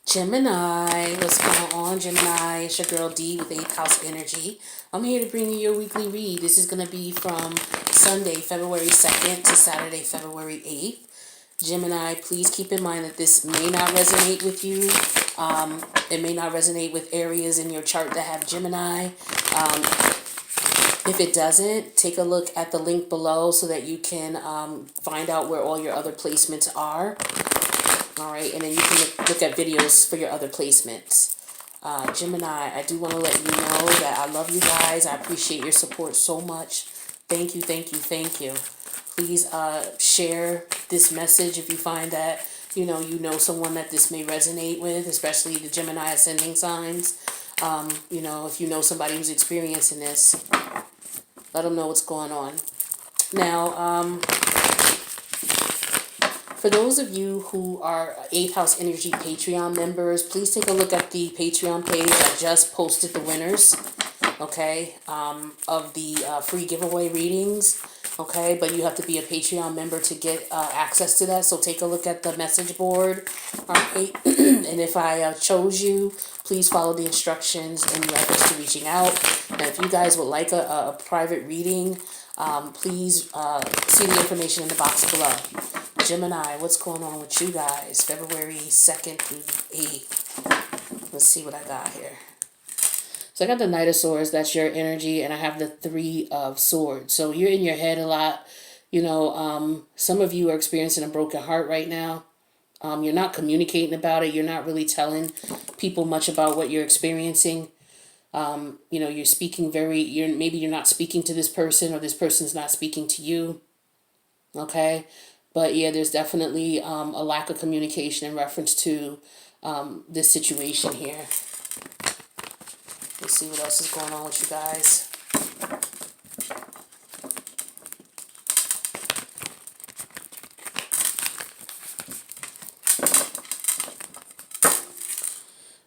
Gemini, what's going on, Gemini? It's your girl D with 8th House Energy. I'm here to bring you your weekly read. This is going to be from Sunday, February 2nd to Saturday, February 8th. Gemini, please keep in mind that this may not resonate with you. It may not resonate with areas in your chart that have Gemini. If it doesn't, take a look at the link below so that you can find out where all your other placements are. All right, and then you can look at videos for your other placements. Gemini, I do want to let you know that I love you guys. I appreciate your support so much. Thank you, thank you, thank you. Please share this message if you find that, you know someone that this may resonate with, especially the Gemini ascending signs. If you know somebody who's experiencing this, let them know what's going on. Now, for those of you who are 8th House Energy Patreon members, please take a look at the Patreon page. I just posted the winners, okay, of the free giveaway readings, okay? But you have to be a Patreon member to get access to that, so take a look at the message board, all right? And if I chose you, please follow the instructions in reference to reaching out. Now, if you guys would like a private reading, please see the information in the box below. Gemini, what's going on with you guys? February 2nd through 8th. Let's see what I got here. So I got the Knight of Swords. That's your energy. And I have the 3 of Swords. So you're in your head a lot. Some of you are experiencing a broken heart right now. You're not communicating about it. You're not really telling people much about what you're experiencing. You're speaking maybe you're not speaking to this person, or this person's not speaking to you. Okay? But yeah, there's definitely a lack of communication in reference to this situation here. Let's see what else is going on with you guys.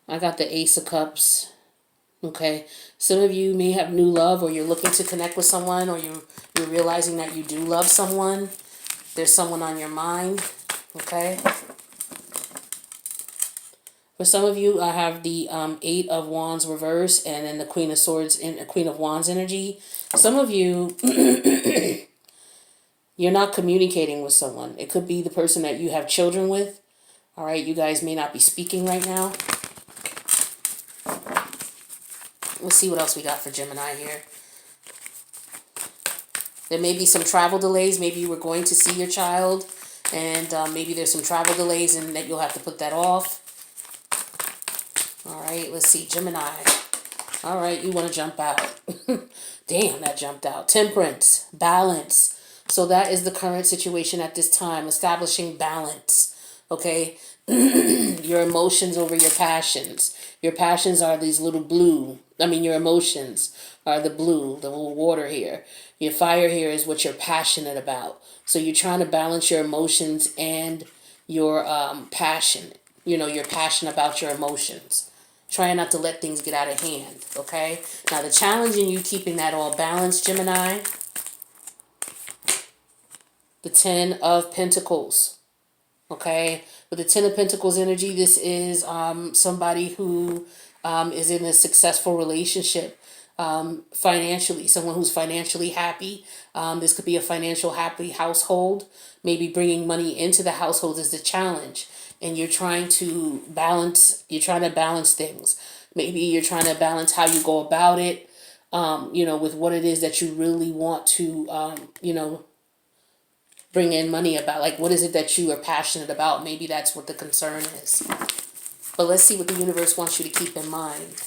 I got the Ace of Cups. Okay, some of you may have new love, or you're looking to connect with someone, or you're realizing that you do love someone. There's someone on your mind, okay? For some of you, I have the 8 of Wands reverse, and then the Queen of Swords and Queen of Wands energy. Some of you, you're not communicating with someone. It could be the person that you have children with. All right, you guys may not be speaking right now. Let's see what else we got for Gemini here. There may be some travel delays. Maybe you were going to see your child, and maybe there's some travel delays and that you'll have to put that off. All right, let's see, Gemini. All right, you want to jump out. Damn, that jumped out. Temperance, balance. So that is the current situation at this time, establishing balance, okay? Your emotions over your passions. Your passions are these little blue. Your emotions are the blue, the little water here. Your fire here is what you're passionate about. So you're trying to balance your emotions and your passion. You're passionate about your emotions. Trying not to let things get out of hand, okay? Now, the challenge in you keeping that all balanced, Gemini, the 10 of Pentacles, okay? With the 10 of Pentacles energy, this is somebody who is in a successful relationship financially, someone who's financially happy. This could be a financial happy household. Maybe bringing money into the household is the challenge. And you're trying to balance things. Maybe you're trying to balance how you go about it, with what it is that you really want to, bring in money about. Like, what is it that you are passionate about? Maybe that's what the concern is. But let's see what the universe wants you to keep in mind.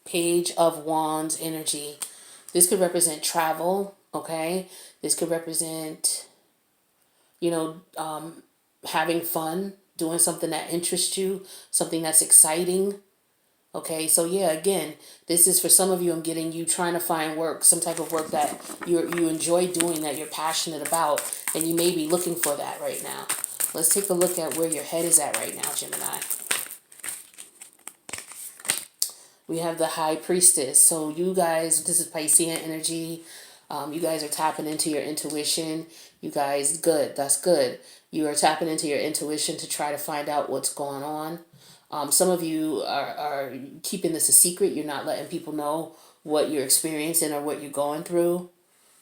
Page of Wands energy. This could represent travel, okay? This could represent, having fun, doing something that interests you, something that's exciting. Okay, so yeah, again, this is for some of you. I'm getting you trying to find work, some type of work that you enjoy doing, that you're passionate about, and you may be looking for that right now. Let's take a look at where your head is at right now, Gemini. We have the High Priestess. So you guys, this is Piscean energy. You guys are tapping into your intuition. You guys, good. That's good. You are tapping into your intuition to try to find out what's going on. Some of you are keeping this a secret. You're not letting people know what you're experiencing or what you're going through,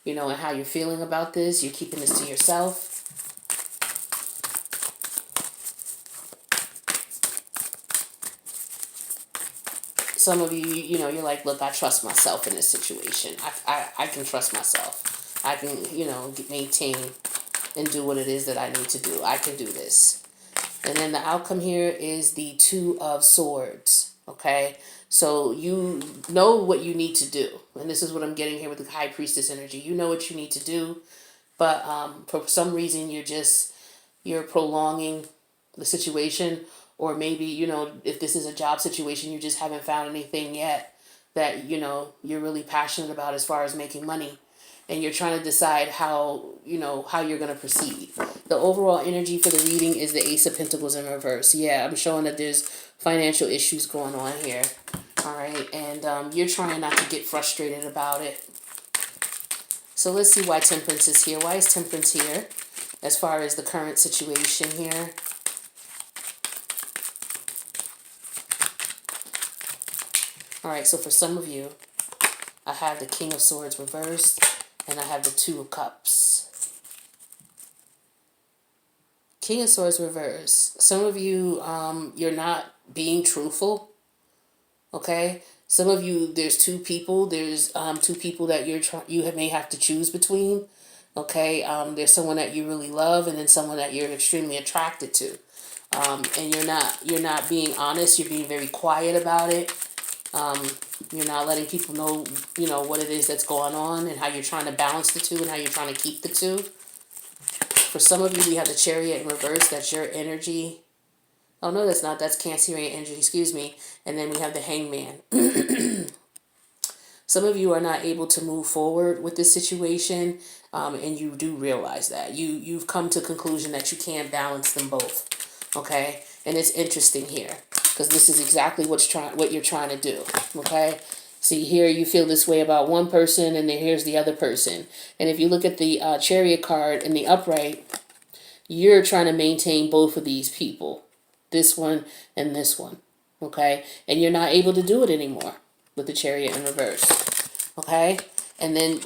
and how you're feeling about this. You're keeping this to yourself. Some of you, you're like, look, I trust myself in this situation. I can trust myself. I can, maintain and do what it is that I need to do. I can do this. And then the outcome here is the Two of Swords. Okay? So you know what you need to do. And this is what I'm getting here with the High Priestess energy. You know what you need to do. But for some reason, you're prolonging the situation, or maybe, if this is a job situation, you just haven't found anything yet that, you're really passionate about as far as making money, and you're trying to decide how you're going to proceed. The overall energy for the reading is the Ace of Pentacles in reverse. Yeah, I'm showing that there's financial issues going on here. All right, and you're trying not to get frustrated about it. So let's see why Temperance is here. Why is Temperance here as far as the current situation here? All right, so for some of you, I have the King of Swords reversed, and I have the Two of Cups. King of Swords reversed. Some of you, you're not being truthful, okay? Some of you, there's two people. There's two people that you may have to choose between, okay? There's someone that you really love, and then someone that you're extremely attracted to. And you're not being honest. You're being very quiet about it. You're not letting people know, what it is that's going on and how you're trying to balance the two and how you're trying to keep the two. For some of you, we have the Chariot in reverse. That's your energy. Oh, no, that's not. That's Cancerian energy. Excuse me. And then we have the Hangman. Some of you are not able to move forward with this situation, and you do realize that. You've come to a conclusion that you can't balance them both. Okay? And it's interesting here, because this is exactly what you're trying to do. Okay? See, here you feel this way about one person, and then here's the other person. And if you look at the Chariot card in the upright, you're trying to maintain both of these people. This one and this one. Okay? And you're not able to do it anymore with the Chariot in reverse. Okay? And then,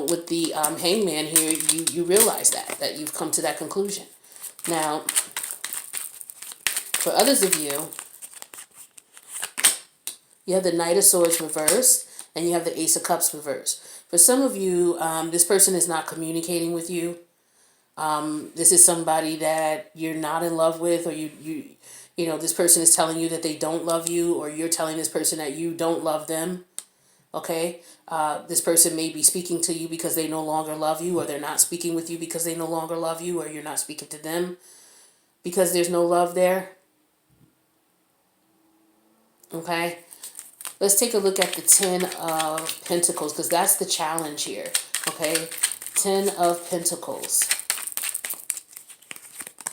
with the Hangman here, you realize that you've come to that conclusion. Now, for others of you, you have the Knight of Swords reversed, and you have the Ace of Cups reversed. For some of you, this person is not communicating with you. This is somebody that you're not in love with, or this person is telling you that they don't love you, or you're telling this person that you don't love them. Okay? This person may be speaking to you because they no longer love you, or they're not speaking with you because they no longer love you, or you're not speaking to them because there's no love there. Okay? Let's take a look at the Ten of Pentacles, because that's the challenge here. Okay? Ten of Pentacles.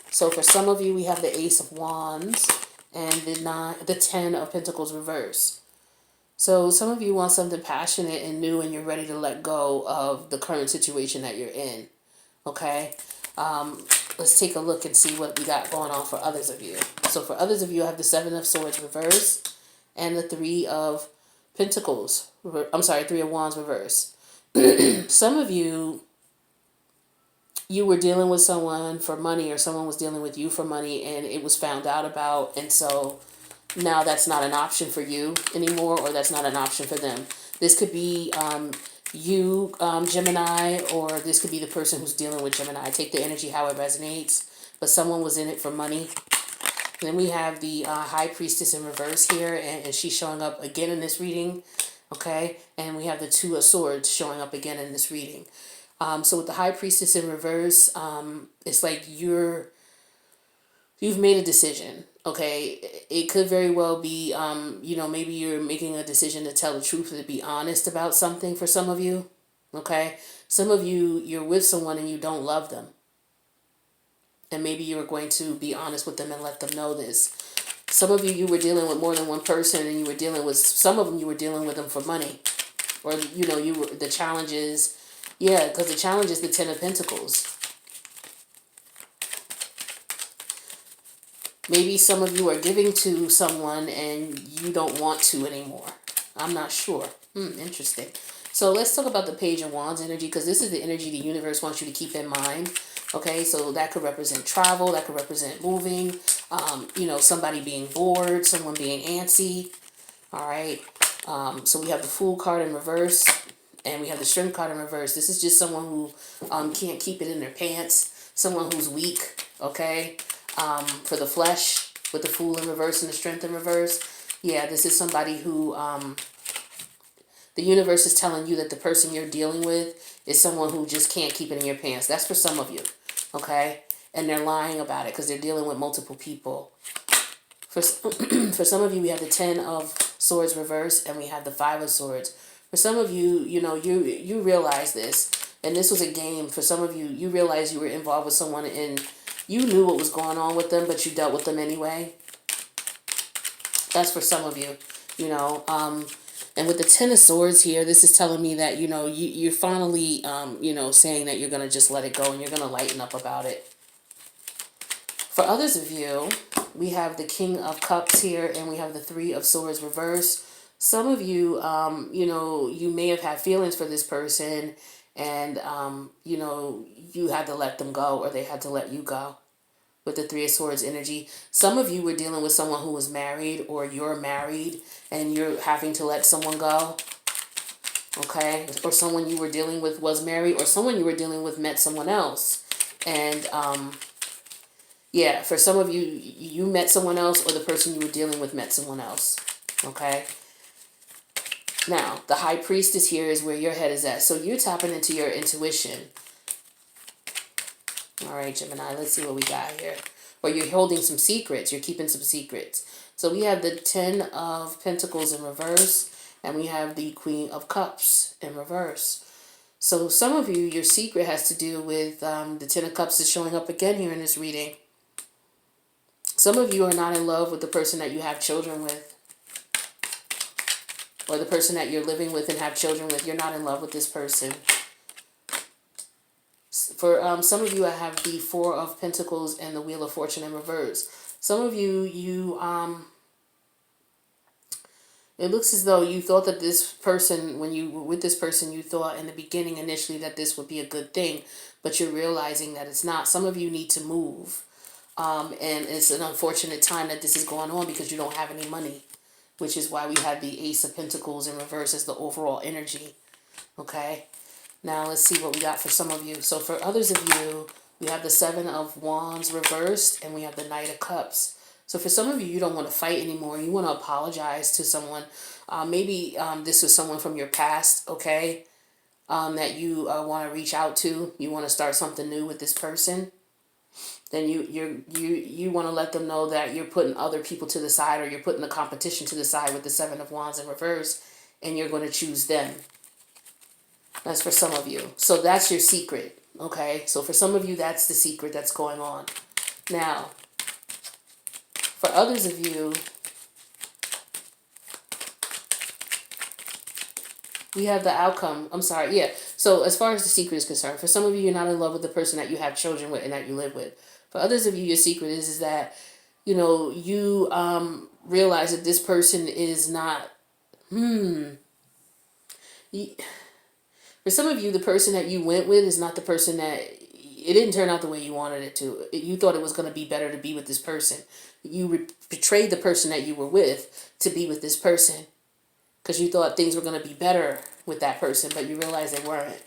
So for some of you, we have the Ace of Wands and the Ten of Pentacles reverse. So some of you want something passionate and new, and you're ready to let go of the current situation that you're in. Okay? Let's take a look and see what we got going on for others of you. So for others of you, I have the Seven of Swords reverse and the Three of Pentacles. Three of Wands reverse. Some of you were dealing with someone for money, or someone was dealing with you for money, and it was found out about, and so now that's not an option for you anymore, or that's not an option for them. This could be you, Gemini, or this could be the person who's dealing with Gemini. Take the energy how it resonates, but someone was in it for money. Then we have the High Priestess in reverse here, and she's showing up again in this reading. Okay, and we have the Two of Swords showing up again in this reading. So with the High Priestess in reverse, it's like you've made a decision. Okay, it could very well be, maybe you're making a decision to tell the truth, or to be honest about something for some of you. Okay, some of you, you're with someone and you don't love them. And maybe you're going to be honest with them and let them know this. Some of you were dealing with more than one person, and you were dealing with, some of them you were dealing with them for money. Or, the challenges Yeah, because the challenge is the Ten of Pentacles. Maybe some of you are giving to someone and you don't want to anymore. I'm not sure. Interesting. So let's talk about the Page of Wands energy, because this is the energy the universe wants you to keep in mind. Okay, so that could represent travel, that could represent moving, somebody being bored, someone being antsy. All right. So we have the Fool card in reverse, and we have the Strength card in reverse. This is just someone who can't keep it in their pants, someone who's weak. Okay. For the flesh, with the Fool in reverse and the Strength in reverse. Yeah, this is somebody who the universe is telling you that the person you're dealing with is someone who just can't keep it in your pants. That's for some of you, okay? And they're lying about it because they're dealing with multiple people. For some of you, we have the Ten of Swords reverse, and we have the Five of Swords. For some of you, you realize this, and this was a game. For some of you, you realize you were involved with someone and you knew what was going on with them, but you dealt with them anyway. That's for some of you, And with the Ten of Swords here, this is telling me that, you're finally, saying that you're going to just let it go and you're going to lighten up about it. For others of you, we have the King of Cups here and we have the Three of Swords reverse. Some of you, you may have had feelings for this person and, you had to let them go or they had to let you go. With the Three of Swords energy. Some of you were dealing with someone who was married, or you're married and you're having to let someone go. Okay? Or someone you were dealing with was married, or someone you were dealing with met someone else. And yeah, for some of you, you met someone else, or the person you were dealing with met someone else. Okay? Now, the High Priestess here is where your head is at. So you're tapping into your intuition. All right, Gemini, let's see what we got here. Or you're holding some secrets. You're keeping some secrets. So we have the Ten of Pentacles in reverse, and we have the Queen of Cups in reverse. So some of you, your secret has to do with the Ten of Cups is showing up again here in this reading. Some of you are not in love with the person that you have children with, or the person that you're living with and have children with. You're not in love with this person. For some of you, I have the Four of Pentacles and the Wheel of Fortune in reverse. Some of you, it looks as though you thought that this person, when you were with this person, you thought in the beginning initially that this would be a good thing, but you're realizing that it's not. Some of you need to move, and it's an unfortunate time that this is going on because you don't have any money, which is why we had the Ace of Pentacles in reverse as the overall energy, okay? Now let's see what we got for some of you. So for others of you, we have the Seven of Wands reversed and we have the Knight of Cups. So for some of you, you don't want to fight anymore. You want to apologize to someone. Maybe this was someone from your past, okay, that you want to reach out to. You want to start something new with this person. Then you want to let them know that you're putting other people to the side, or you're putting the competition to the side with the Seven of Wands in reverse, and you're going to choose them. That's for some of you. So that's your secret, okay? So for some of you, that's the secret that's going on. Now, for others of you, we have the outcome. I'm sorry, yeah. So as far as the secret is concerned, for some of you, you're not in love with the person that you have children with and that you live with. For others of you, your secret is that, you realize that this person is not, For some of you, the person that you went with is not the person that, it didn't turn out the way you wanted it to. You thought it was going to be better to be with this person. You betrayed the person that you were with to be with this person because you thought things were going to be better with that person, but you realized they weren't.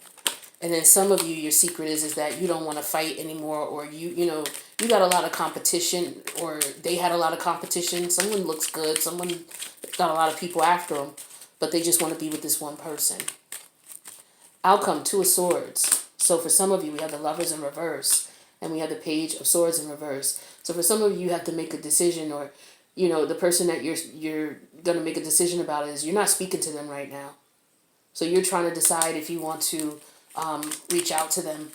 And then some of you, your secret is that you don't want to fight anymore, or you got a lot of competition, or they had a lot of competition. Someone looks good. Someone got a lot of people after them, but they just want to be with this one person. Outcome, Two of Swords. So for some of you, we have the Lovers in reverse, and we have the Page of Swords in reverse. So for some of you, you have to make a decision, or, the person that you're going to make a decision about is you're not speaking to them right now. So you're trying to decide if you want to reach out to them,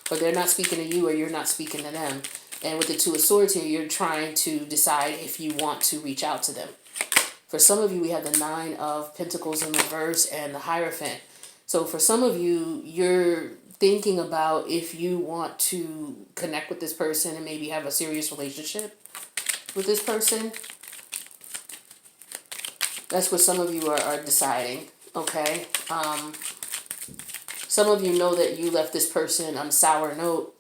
or they're not speaking to you, or you're not speaking to them. And with the Two of Swords here, you're trying to decide if you want to reach out to them. For some of you, we have the Nine of Pentacles in reverse and the Hierophant. So for some of you, you're thinking about if you want to connect with this person and maybe have a serious relationship with this person. That's what some of you are deciding, okay? Some of you know that you left this person on a sour note,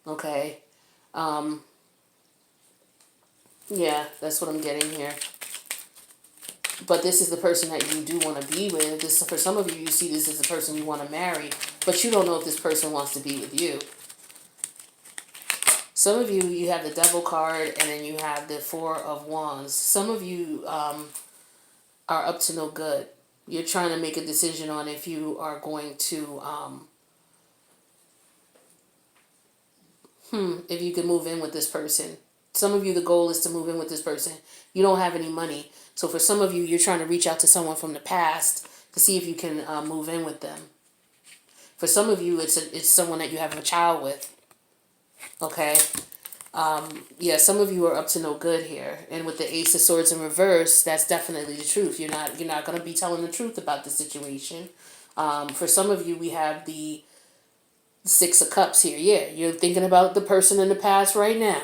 okay? Yeah, that's what I'm getting here. But this is the person that you do want to be with. This, for some of you, you see this as the person you want to marry, but you don't know if this person wants to be with you. Some of you, you have the Devil card, and then you have the Four of Wands. Some of you are up to no good. You're trying to make a decision on if you are going to, if you can move in with this person. Some of you, the goal is to move in with this person. You don't have any money. So for some of you, you're trying to reach out to someone from the past to see if you can move in with them. For some of you, it's someone that you have a child with. Okay? Yeah, some of you are up to no good here. And with the Ace of Swords in reverse, that's definitely the truth. You're not going to be telling the truth about the situation. For some of you, we have the Six of Cups here. Yeah, you're thinking about the person in the past right now.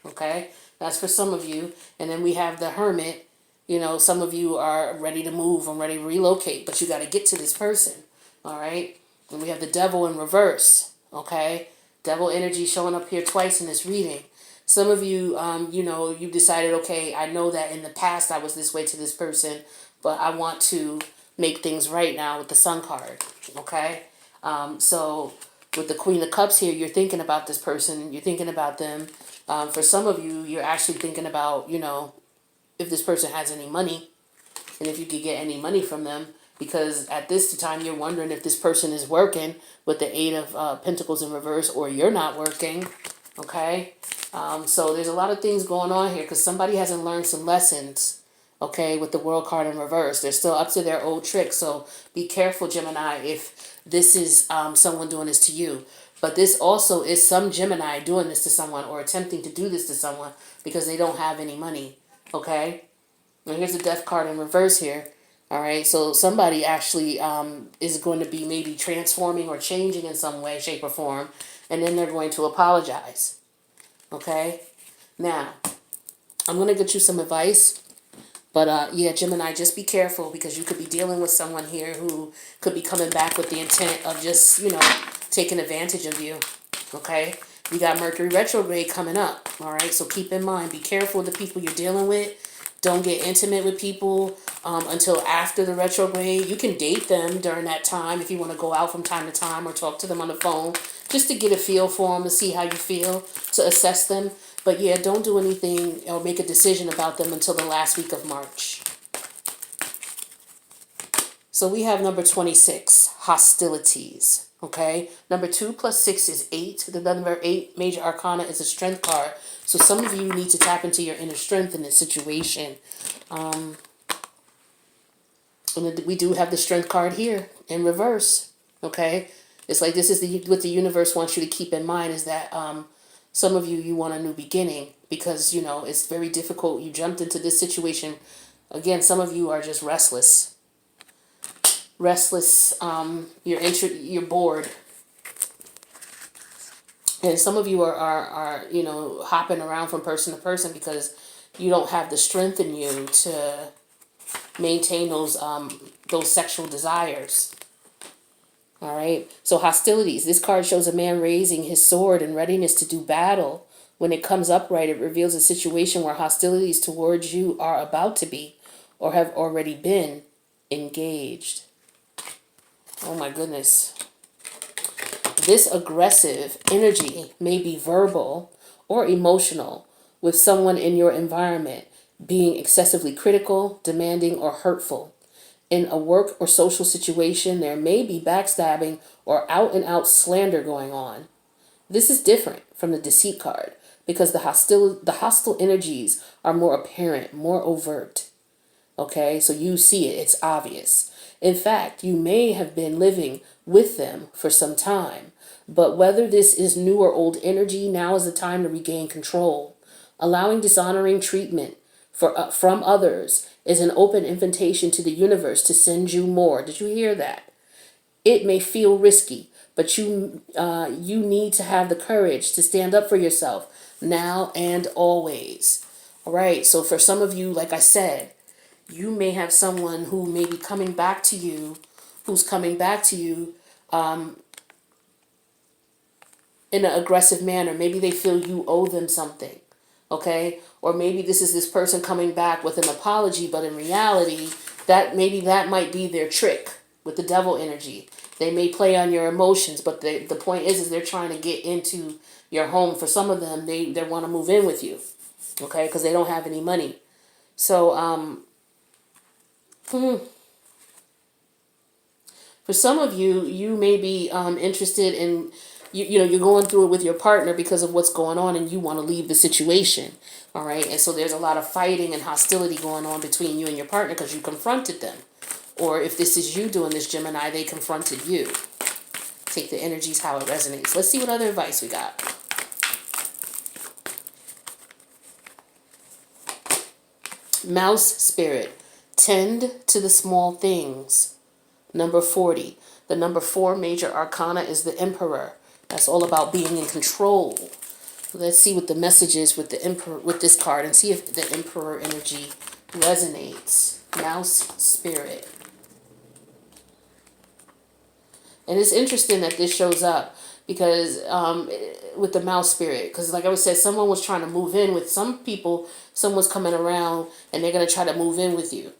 Okay? That's for some of you. And then we have the Hermit. You know, some of you are ready to move and ready to relocate, but you got to get to this person. All right? And we have the Devil in reverse. Okay? Devil energy showing up here twice in this reading. Some of you, you know, you decided, okay, I know that in the past I was this way to this person, but I want to make things right now with the Sun card. Okay? So with the Queen of Cups here, you're thinking about this person. You're thinking about them. For some of you, you're actually thinking about, you know, if this person has any money and if you could get any money from them, because at this time you're wondering if this person is working with the Eight of Pentacles in reverse, or you're not working. Okay? So there's a lot of things going on here because somebody hasn't learned some lessons, okay, with the World card in reverse. They're still up to their old tricks. So be careful, Gemini, if this is someone doing this to you. But this also is some Gemini doing this to someone or attempting to do this to someone because they don't have any money. Okay? And here's the Death card in reverse here. All right? So somebody actually is going to be maybe transforming or changing in some way, shape, or form. And then they're going to apologize. Okay? Now, I'm going to get you some advice. But yeah, Gemini, just be careful because you could be dealing with someone here who could be coming back with the intent of just, you know, taking advantage of you. Okay? We got Mercury retrograde coming up. All right? So keep in mind, be careful of the people you're dealing with. Don't get intimate with people until after the retrograde. You can date them during that time if you want to go out from time to time or talk to them on the phone just to get a feel for them, to see how you feel, to assess them. But yeah, don't do anything or make a decision about them until the last week of March. So we have number 26, hostilities. Okay, number 2 plus 6 is 8. The number 8, major arcana, is a strength card. So some of you need to tap into your inner strength in this situation. And we do have the strength card here in reverse. Okay, it's like this is what the universe wants you to keep in mind is that some of you want a new beginning because, you know, it's very difficult. You jumped into this situation. Again, some of you are just restless. You're bored. And some of you are you know, hopping around from person to person because you don't have the strength in you to maintain those sexual desires. All right. So hostilities. This card shows a man raising his sword in readiness to do battle. When it comes upright, it reveals a situation where hostilities towards you are about to be or have already been engaged. Oh my goodness. This aggressive energy may be verbal or emotional, with someone in your environment being excessively critical, demanding, or hurtful. In a work or social situation, there may be backstabbing or out-and-out slander going on. This is different from the deceit card because the hostile energies are more apparent, more overt. Okay, so you see it, it's obvious. In fact, you may have been living with them for some time, but whether this is new or old energy, now is the time to regain control. Allowing dishonoring treatment from others is an open invitation to the universe to send you more. Did you hear that? It may feel risky, but you need to have the courage to stand up for yourself now and always. All right. So for some of you, like I said, you may have someone who may be coming back to you, who's coming back to you in an aggressive manner. Maybe they feel you owe them something. Okay. Or maybe this person coming back with an apology, but in reality, that might be their trick with the devil energy. They may play on your emotions, but the point is they're trying to get into your home. For some of them, they want to move in with you, okay, because they don't have any money. So for some of you, you may be interested in, you're going through it with your partner because of what's going on, and you want to leave the situation, all right? And so there's a lot of fighting and hostility going on between you and your partner because you confronted them. Or if this is you doing this, Gemini, they confronted you. Take the energies how it resonates. Let's see what other advice we got. Mouse spirit. Tend to the small things. Number 40. The number 4 major arcana is the Emperor. That's all about being in control. Let's see what the message is with the Emperor, with this card, and see if the Emperor energy resonates. Mouse spirit. And it's interesting that this shows up because with the mouse spirit, because like I said, someone was trying to move in with some people. Someone's coming around and they're going to try to move in with you.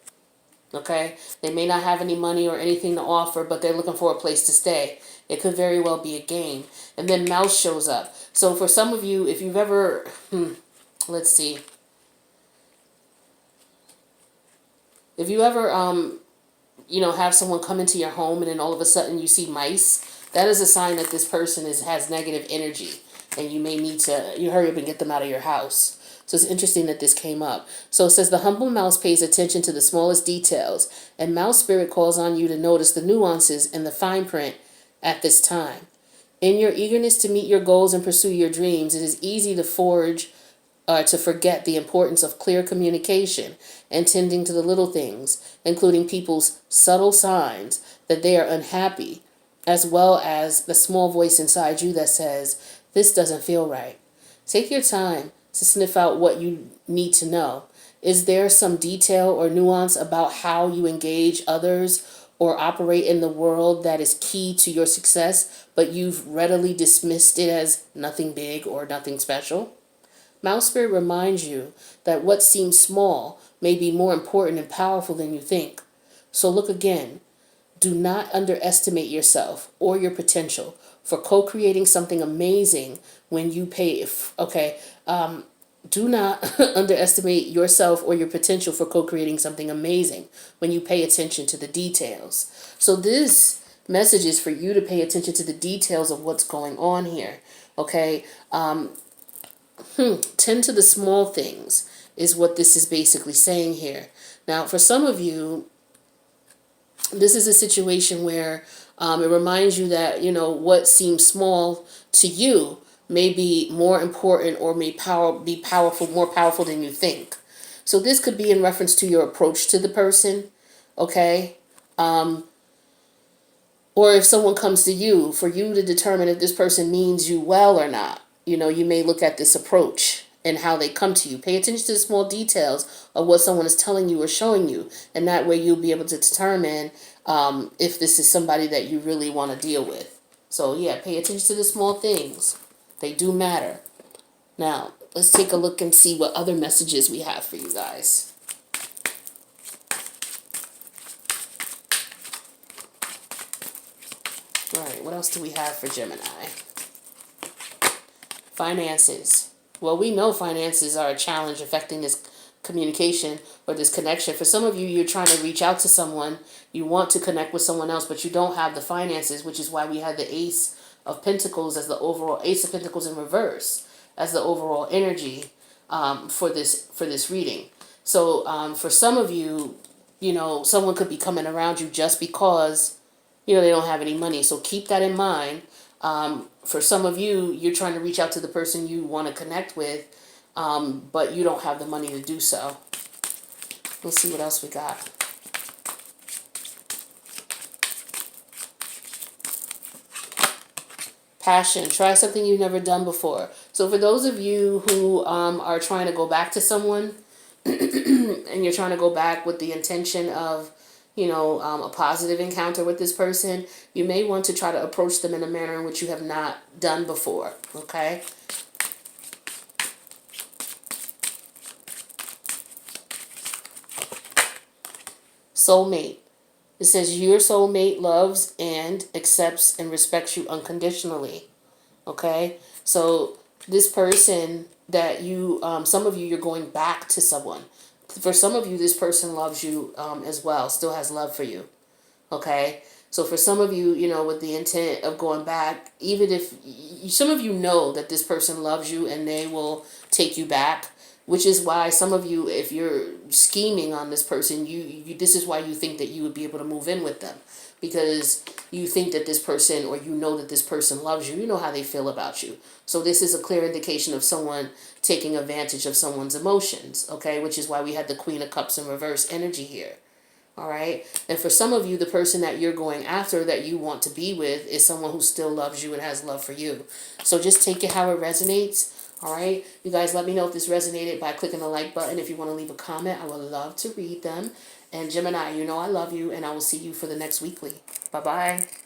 Okay, they may not have any money or anything to offer, but they're looking for a place to stay. It could very well be a game. And then mouse shows up. So for some of you, if you've ever, let's see, if you ever have someone come into your home and then all of a sudden you see mice, that is a sign that this person has negative energy, and you may need to hurry up and get them out of your house. So it's interesting that this came up. So it says the humble mouse pays attention to the smallest details, and mouse spirit calls on you to notice the nuances and the fine print at this time. In your eagerness to meet your goals and pursue your dreams, it is easy to forget the importance of clear communication and tending to the little things, including people's subtle signs that they are unhappy, as well as the small voice inside you that says, this doesn't feel right. Take your time to sniff out what you need to know. Is there some detail or nuance about how you engage others or operate in the world that is key to your success, but you've readily dismissed it as nothing big or nothing special? Mouse Spirit reminds you that what seems small may be more important and powerful than you think. So look again. Do not underestimate yourself or your potential for co-creating something amazing when you pay. Do not underestimate yourself or your potential for co-creating something amazing when you pay attention to the details. So this message is for you to pay attention to the details of what's going on here. Okay. Tend to the small things is what this is basically saying here. Now, for some of you, this is a situation where it reminds you that, what seems small to you may be more important or may be powerful, more powerful than you think. So this could be in reference to your approach to the person, okay? Or if someone comes to you, for you to determine if this person means you well or not. You may look at this approach and how they come to you. Pay attention to the small details of what someone is telling you or showing you. And that way you'll be able to determine if this is somebody that you really want to deal with. So yeah, pay attention to the small things. They do matter. Now, let's take a look and see what other messages we have for you guys. All right, what else do we have for Gemini? Finances. Well, we know finances are a challenge affecting this communication or this connection. For some of you, you're trying to reach out to someone. You want to connect with someone else, but you don't have the finances, which is why we had the Ace of Pentacles as the overall Ace of Pentacles in reverse as the overall energy for this reading. So for some of you, someone could be coming around you just because they don't have any money. So keep that in mind. For some of you, you're trying to reach out to the person you want to connect with, but you don't have the money to do so. Let's see what else we got. Passion. Try something you've never done before. So for those of you who are trying to go back to someone, and you're trying to go back with the intention of, a positive encounter with this person, you may want to try to approach them in a manner in which you have not done before. Okay. Soulmate. It says your soulmate loves and accepts and respects you unconditionally. Okay. So this person that you, some of you, you're going back to someone. For some of you, this person loves you as well, still has love for you. Okay. So for some of you, with the intent of going back, even if some of you know that this person loves you and they will take you back, which is why some of you, if you're scheming on this person, you this is why you think that you would be able to move in with them, because you think that this person, or that this person loves you. You know how they feel about you. So this is a clear indication of someone taking advantage of someone's emotions, okay? Which is why we had the Queen of Cups in reverse energy here. All right. And for some of you, the person that you're going after, that you want to be with, is someone who still loves you and has love for you. So just take it how it resonates. All right. You guys, let me know if this resonated by clicking the like button. If you want to leave a comment, I would love to read them. And Gemini, I love you, and I will see you for the next weekly. Bye-bye.